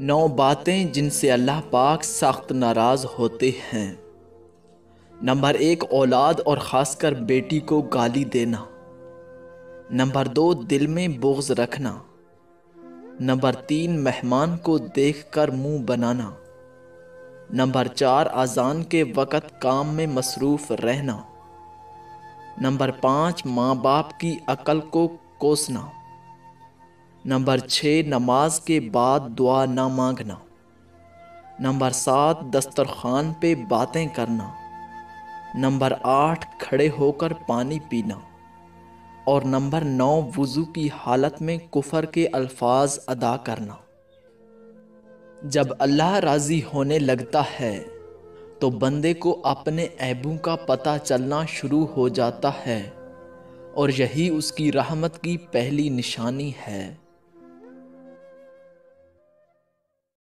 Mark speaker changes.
Speaker 1: 9 باتیں جن سے اللہ پاک سخت ناراض ہوتے ہیں۔ نمبر 1، اولاد اور خاص کر بیٹی کو گالی دینا۔ نمبر 2، دل میں بغض رکھنا۔ نمبر 3، مہمان کو دیکھ کر منہ بنانا۔ نمبر 4، اذان کے وقت کام میں مصروف رہنا۔ نمبر 5، ماں باپ کی عقل کو کوسنا۔ نمبر 6، نماز کے بعد دعا نہ مانگنا۔ نمبر 7، دسترخوان پہ باتیں کرنا۔ نمبر 8، کھڑے ہو کر پانی پینا۔ اور نمبر 9، وضو کی حالت میں کفر کے الفاظ ادا کرنا۔ جب اللہ راضی ہونے لگتا ہے تو بندے کو اپنے عیبوں کا پتہ چلنا شروع ہو جاتا ہے، اور یہی اس کی رحمت کی پہلی نشانی ہے۔